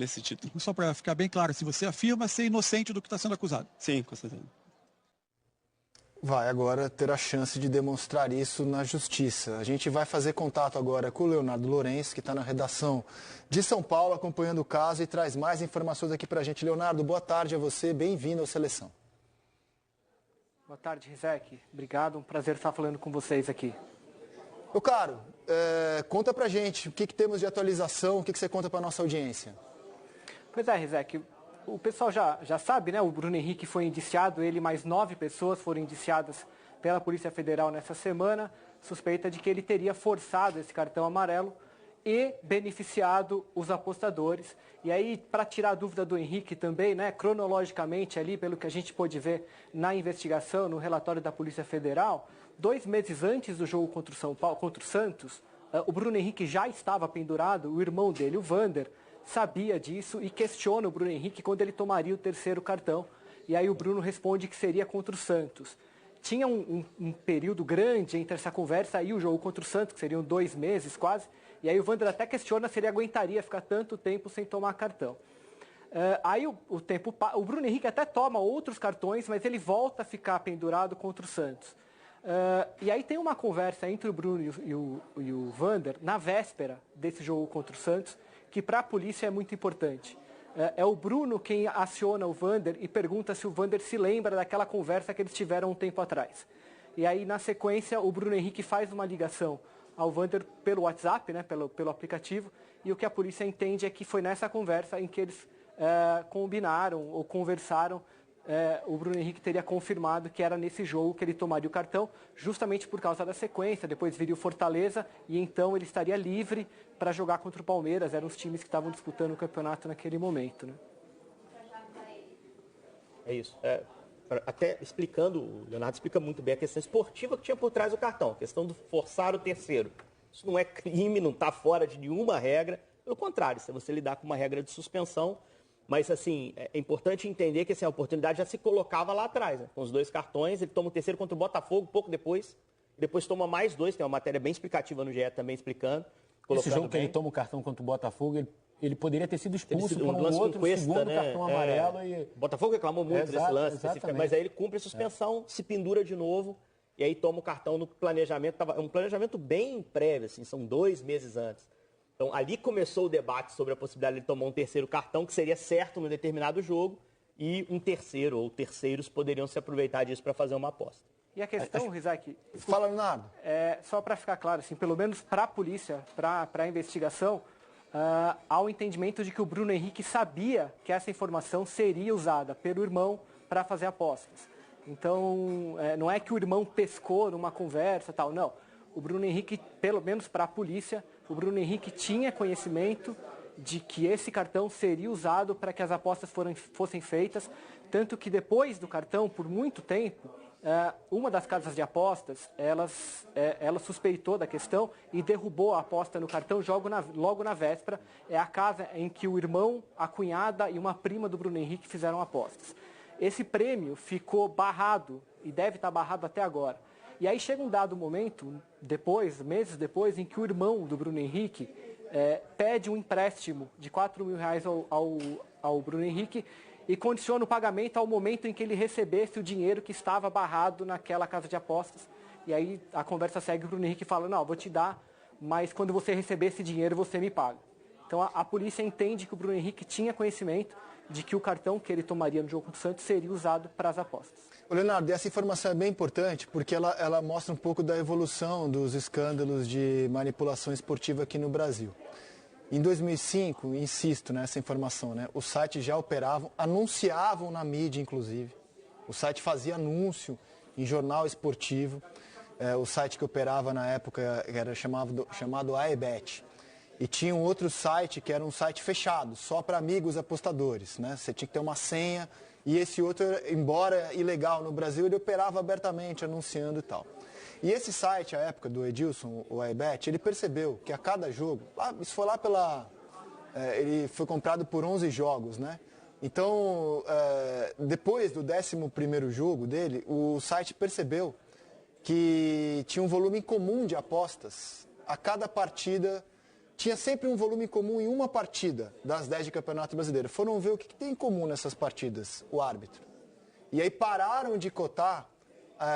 esse título. Só para ficar bem claro, se você afirma ser inocente do que está sendo acusado. Sim, com certeza. Vai agora ter a chance de demonstrar isso na justiça. A gente vai fazer contato agora com o Leonardo Lourenço, que está na redação de São Paulo, acompanhando o caso e traz mais informações aqui para a gente. Leonardo, boa tarde a você, bem-vindo ao Seleção. Boa tarde, Rizek. Obrigado, um prazer estar falando com vocês aqui. Meu caro, conta pra gente o que temos de atualização, o que você conta para nossa audiência. Pois é, Rizek, o pessoal já sabe, né? O Bruno Henrique foi indiciado, ele e mais 9 pessoas foram indiciadas pela Polícia Federal nessa semana, suspeita de que ele teria forçado esse cartão amarelo e beneficiado os apostadores. E aí, para tirar a dúvida do Henrique também, né, cronologicamente ali, pelo que a gente pôde ver na investigação, no relatório da Polícia Federal, 2 meses antes do jogo contra o Santos, o Bruno Henrique já estava pendurado, o irmão dele, o Vander, sabia disso e questiona o Bruno Henrique quando ele tomaria o 3º cartão. E aí o Bruno responde que seria contra o Santos. Tinha um período grande entre essa conversa e o jogo contra o Santos, que seriam 2 meses quase, e aí o Vander até questiona se ele aguentaria ficar tanto tempo sem tomar cartão. Aí o Bruno Henrique até toma outros cartões, mas ele volta a ficar pendurado contra o Santos. E aí tem uma conversa entre o Bruno e o Vander na véspera desse jogo contra o Santos, que para a polícia é muito importante. É o Bruno quem aciona o Vander e pergunta se o Vander se lembra daquela conversa que eles tiveram um tempo atrás. E aí, na sequência, o Bruno Henrique faz uma ligação ao Vander pelo WhatsApp, né, pelo aplicativo, e o que a polícia entende é que foi nessa conversa em que eles combinaram ou conversaram. O Bruno Henrique teria confirmado que era nesse jogo que ele tomaria o cartão, justamente por causa da sequência. Depois viria o Fortaleza e então ele estaria livre para jogar contra o Palmeiras. Eram os times que estavam disputando o campeonato naquele momento, né? É isso. Até explicando, o Leonardo explica muito bem a questão esportiva que tinha por trás do cartão, a questão do forçar o 3º. Isso não é crime, não está fora de nenhuma regra. Pelo contrário, se você lidar com uma regra de suspensão. Mas, assim, é importante entender que assim, a oportunidade já se colocava lá atrás, né? Com os 2 cartões, ele toma o 3º contra o Botafogo, pouco depois toma mais 2, tem uma matéria bem explicativa no GE também explicando. Esse jogo que ele toma o cartão contra o Botafogo, ele poderia ter sido expulso por um outro Cuesta, segundo né? cartão amarelo. E... O Botafogo reclamou muito desse lance, especificamente, mas aí ele cumpre a suspensão, se pendura de novo, e aí toma o cartão no planejamento. É um planejamento bem prévio, assim, são 2 meses antes. Então, ali começou o debate sobre a possibilidade de ele tomar um 3º cartão, que seria certo no determinado jogo, e um 3º ou terceiros poderiam se aproveitar disso para fazer uma aposta. E a questão, Rizek... Fala, Leonardo. Só para ficar claro, assim, pelo menos para a polícia, para a investigação, há o entendimento de que o Bruno Henrique sabia que essa informação seria usada pelo irmão para fazer apostas. Então, não é que o irmão pescou numa conversa, tal, não. O Bruno Henrique, pelo menos para a polícia, o Bruno Henrique tinha conhecimento de que esse cartão seria usado para que as apostas fossem feitas, tanto que depois do cartão, por muito tempo, uma das casas de apostas, ela suspeitou da questão e derrubou a aposta no cartão logo na véspera. É a casa em que o irmão, a cunhada e uma prima do Bruno Henrique fizeram apostas. Esse prêmio ficou barrado e deve estar barrado até agora. E aí chega um dado momento, meses depois, em que o irmão do Bruno Henrique pede um empréstimo de R$4.000 ao Bruno Henrique e condiciona o pagamento ao momento em que ele recebesse o dinheiro que estava barrado naquela casa de apostas. E aí a conversa segue, o Bruno Henrique fala, não, vou te dar, mas quando você receber esse dinheiro, você me paga. Então a polícia entende que o Bruno Henrique tinha conhecimento de que o cartão que ele tomaria no jogo contra o Santos seria usado para as apostas. Ô Leonardo, essa informação é bem importante porque ela mostra um pouco da evolução dos escândalos de manipulação esportiva aqui no Brasil. Em 2005, insisto nessa informação, né, os sites já operavam, anunciavam na mídia, inclusive. O site fazia anúncio em jornal esportivo. O site que operava na época era chamado Aebet. E tinha um outro site que era um site fechado, só para amigos apostadores, né? Você tinha que ter uma senha. E esse outro, embora ilegal no Brasil, ele operava abertamente, anunciando e tal. E esse site, à época do Edilson, o iBet, ele percebeu que a cada jogo, isso foi lá ele foi comprado por 11 jogos, né? Então, depois do 11º jogo dele, o site percebeu que tinha um volume comum de apostas a cada partida tinha sempre um volume comum em uma partida das 10 de Campeonato Brasileiro. Foram ver o que tem em comum nessas partidas, o árbitro. E aí pararam de cotar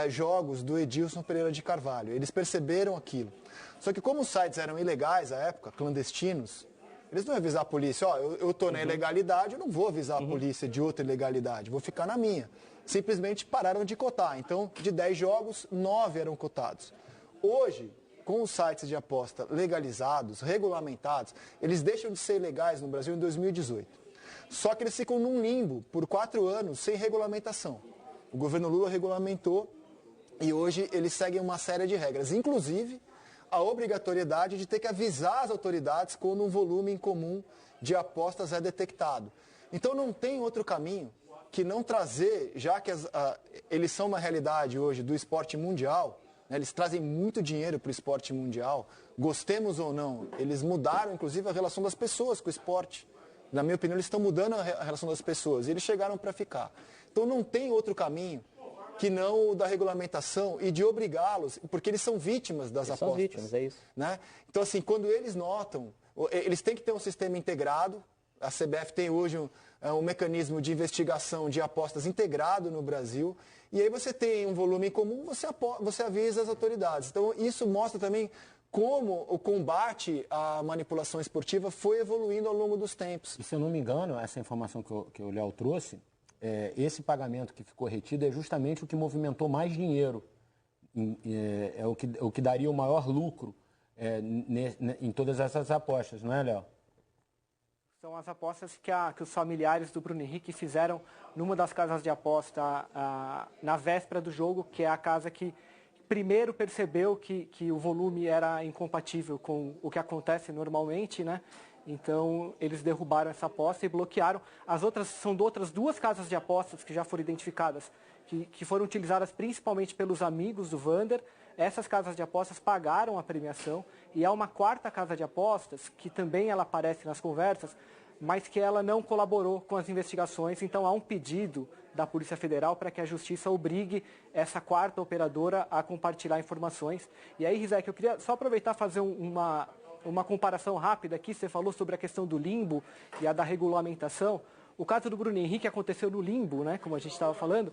jogos do Edilson Pereira de Carvalho. Eles perceberam aquilo. Só que como os sites eram ilegais à época, clandestinos, eles não iam avisar a polícia, eu estou na ilegalidade, eu não vou avisar a polícia de outra ilegalidade, vou ficar na minha. Simplesmente pararam de cotar. Então, de 10 jogos, 9 eram cotados. Hoje, com os sites de aposta legalizados, regulamentados, eles deixam de ser ilegais no Brasil em 2018. Só que eles ficam num limbo por 4 anos sem regulamentação. O governo Lula regulamentou e hoje eles seguem uma série de regras, inclusive a obrigatoriedade de ter que avisar as autoridades quando um volume incomum de apostas é detectado. Então não tem outro caminho que não trazer, já que eles são uma realidade hoje do esporte mundial, né, eles trazem muito dinheiro para o esporte mundial, gostemos ou não, eles mudaram inclusive a relação das pessoas com o esporte. Na minha opinião, eles estão mudando a relação das pessoas e eles chegaram para ficar. Então não tem outro caminho que não o da regulamentação e de obrigá-los, porque eles são vítimas das apostas. São vítimas, é isso. Né? Então, assim, quando eles notam, eles têm que ter um sistema integrado. A CBF tem hoje um mecanismo de investigação de apostas integrado no Brasil. E aí você tem um volume em comum, você avisa as autoridades. Então, isso mostra também como o combate à manipulação esportiva foi evoluindo ao longo dos tempos. E se eu não me engano, essa informação que o Léo trouxe, esse pagamento que ficou retido é justamente o que movimentou mais dinheiro, é o que daria o maior lucro em todas essas apostas, não é, Léo? São as apostas que os familiares do Bruno Henrique fizeram numa das casas de aposta na véspera do jogo, que é a casa que primeiro percebeu que o volume era incompatível com o que acontece normalmente, né? Então, eles derrubaram essa aposta e bloquearam. As outras são de outras 2 casas de apostas que já foram identificadas, que foram utilizadas principalmente pelos amigos do Vander. Essas casas de apostas pagaram a premiação e há uma 4ª casa de apostas, que também ela aparece nas conversas, mas que ela não colaborou com as investigações. Então, há um pedido da Polícia Federal para que a Justiça obrigue essa 4ª operadora a compartilhar informações. E aí, Rizek, eu queria só aproveitar e fazer uma comparação rápida aqui. Você falou sobre a questão do limbo e a da regulamentação. O caso do Bruno Henrique aconteceu no limbo, né, como a gente estava falando.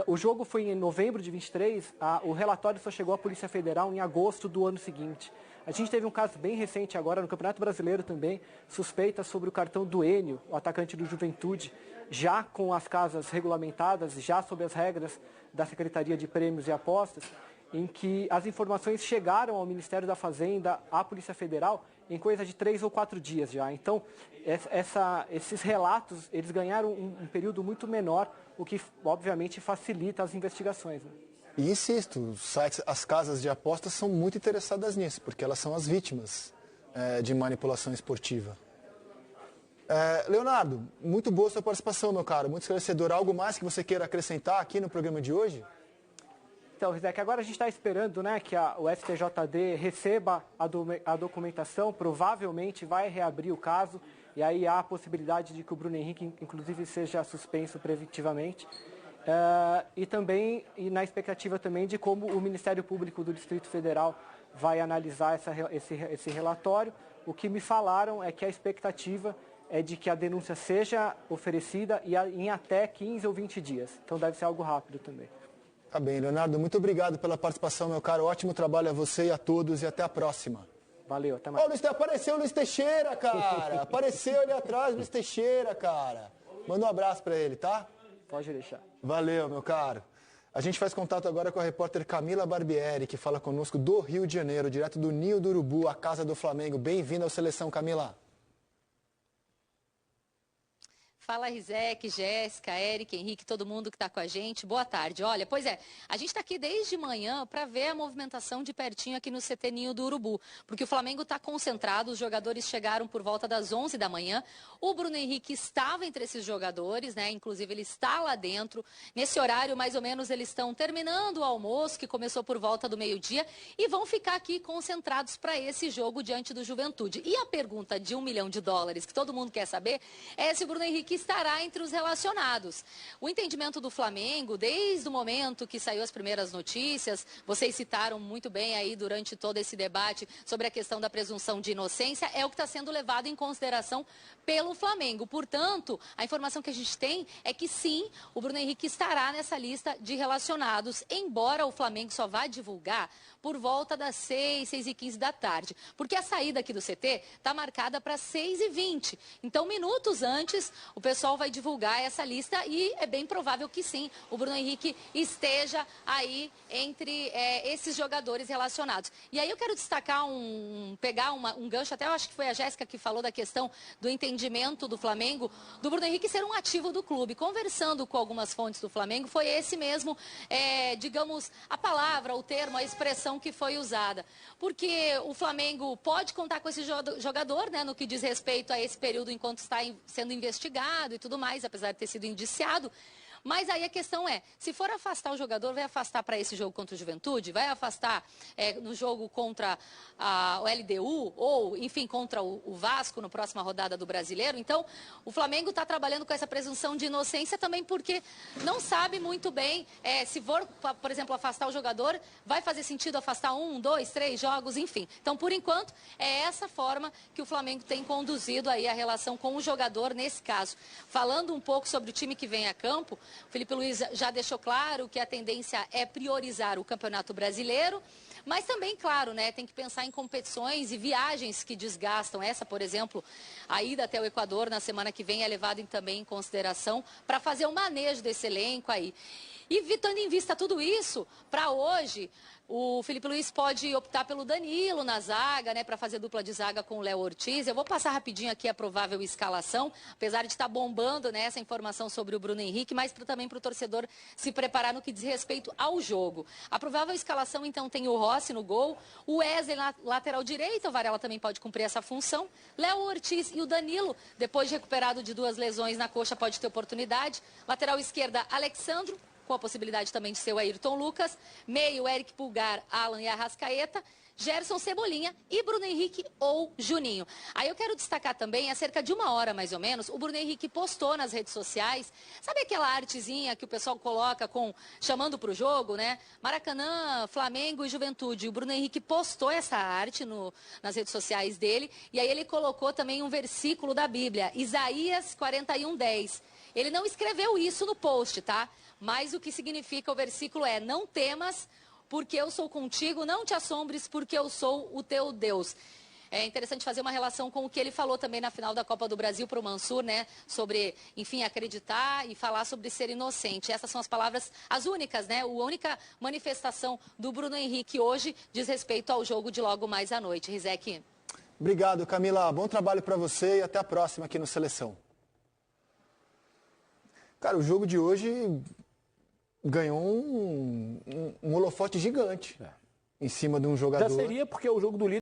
O jogo foi em novembro de 23, o relatório só chegou à Polícia Federal em agosto do ano seguinte. A gente teve um caso bem recente agora no Campeonato Brasileiro também, suspeita sobre o cartão do Enio, o atacante do Juventude, já com as casas regulamentadas, já sob as regras da Secretaria de Prêmios e Apostas, em que as informações chegaram ao Ministério da Fazenda, à Polícia Federal, em coisa de 3 ou 4 dias já. Então, esses relatos, eles ganharam um período muito menor, o que, obviamente, facilita as investigações, né? E insisto, os sites, as casas de apostas são muito interessadas nisso, porque elas são as vítimas de manipulação esportiva. Leonardo, muito boa sua participação, meu caro, muito esclarecedor. Algo mais que você queira acrescentar aqui no programa de hoje? Então, Rizek, agora a gente está esperando, né, que o STJD receba a documentação, provavelmente vai reabrir o caso, e aí há a possibilidade de que o Bruno Henrique, inclusive, seja suspenso preventivamente. E também na expectativa também de como o Ministério Público do Distrito Federal vai analisar esse relatório. O que me falaram é que a expectativa é de que a denúncia seja oferecida em até 15 ou 20 dias. Então deve ser algo rápido também. Tá bem, Leonardo, muito obrigado pela participação, meu caro. Ótimo trabalho a você e a todos e até a próxima. Valeu, até mais. Apareceu o Luiz Teixeira, cara. Apareceu ali atrás o Luiz Teixeira, cara. Manda um abraço pra ele, tá? Pode deixar. Valeu, meu caro. A gente faz contato agora com a repórter Camila Barbieri, que fala conosco do Rio de Janeiro, direto do Ninho do Urubu, a casa do Flamengo. Bem-vinda ao Seleção, Camila. Fala, Rizek, Jéssica, Eric, Henrique, todo mundo que está com a gente. Boa tarde. Olha, pois é, a gente está aqui desde manhã para ver a movimentação de pertinho aqui no CT Ninho do Urubu, porque o Flamengo está concentrado, os jogadores chegaram por volta das 11 da manhã. O Bruno Henrique estava entre esses jogadores, né? Inclusive ele está lá dentro. Nesse horário, mais ou menos, eles estão terminando o almoço, que começou por volta do meio-dia, e vão ficar aqui concentrados para esse jogo diante do Juventude. E a pergunta de $1 milhão, que todo mundo quer saber, é se o Bruno Henrique estará entre os relacionados. O entendimento do Flamengo, desde o momento que saiu as primeiras notícias, vocês citaram muito bem aí durante todo esse debate sobre a questão da presunção de inocência, é o que está sendo levado em consideração pelo Flamengo. Portanto, a informação que a gente tem é que sim, o Bruno Henrique estará nessa lista de relacionados, embora o Flamengo só vá divulgar por volta das 6h15 da tarde. Porque a saída aqui do CT está marcada para 6h20. Então, minutos antes, o pessoal vai divulgar essa lista e é bem provável que sim, o Bruno Henrique esteja aí entre esses jogadores relacionados. E aí eu quero destacar, pegar um gancho, até eu acho que foi a Jéssica que falou da questão do entendimento do Flamengo, do Bruno Henrique ser um ativo do clube. Conversando com algumas fontes do Flamengo, foi esse mesmo, digamos, a palavra, o termo, a expressão que foi usada. Porque o Flamengo pode contar com esse jogador, né, no que diz respeito a esse período enquanto está sendo investigado e tudo mais, apesar de ter sido indiciado. Mas aí a questão é, se for afastar o jogador, vai afastar para esse jogo contra o Juventude? Vai afastar no jogo contra o LDU? Ou, enfim, contra o Vasco na próxima rodada do Brasileiro? Então, o Flamengo está trabalhando com essa presunção de inocência também porque não sabe muito bem se for, por exemplo, afastar o jogador, vai fazer sentido afastar 1, 2, 3 jogos, enfim. Então, por enquanto, é essa forma que o Flamengo tem conduzido aí a relação com o jogador nesse caso. Falando um pouco sobre o time que vem a campo, o Felipe Luiz já deixou claro que a tendência é priorizar o Campeonato Brasileiro, mas também, claro, né, tem que pensar em competições e viagens que desgastam. Essa, por exemplo, a ida até o Equador na semana que vem é levada também em consideração para fazer o manejo desse elenco aí. E tendo em vista tudo isso, para hoje, o Felipe Luiz pode optar pelo Danilo na zaga, né, para fazer dupla de zaga com o Léo Ortiz. Eu vou passar rapidinho aqui a provável escalação, apesar de estar bombando, né, essa informação sobre o Bruno Henrique, mas também para o torcedor se preparar no que diz respeito ao jogo. A provável escalação, então, tem o Rossi no gol, o Wesley na lateral direita, o Varela também pode cumprir essa função, Léo Ortiz e o Danilo, depois de recuperado de 2 lesões na coxa, pode ter oportunidade. Lateral esquerda, Alexandro, com a possibilidade também de ser o Ayrton Lucas, meio, Eric Pulgar, Alan e Arrascaeta, Gerson, Cebolinha e Bruno Henrique ou Juninho. Aí eu quero destacar também, há cerca de 1 hora mais ou menos, o Bruno Henrique postou nas redes sociais, sabe aquela artezinha que o pessoal coloca chamando para o jogo, né? Maracanã, Flamengo e Juventude. O Bruno Henrique postou essa arte nas redes sociais dele e aí ele colocou também um versículo da Bíblia, Isaías 41:10. Ele não escreveu isso no post, tá? Mas o que significa o versículo é: não temas, porque eu sou contigo, não te assombres, porque eu sou o teu Deus. É interessante fazer uma relação com o que ele falou também na final da Copa do Brasil para o Mansur, né? Sobre, enfim, acreditar e falar sobre ser inocente. Essas são as palavras, as únicas, né? A única manifestação do Bruno Henrique hoje diz respeito ao jogo de logo mais à noite. Rizek. Obrigado, Camila. Bom trabalho para você e até a próxima aqui no Seleção. Cara, o jogo de hoje ganhou um holofote gigante em cima de um jogador. Já seria porque o jogo do líder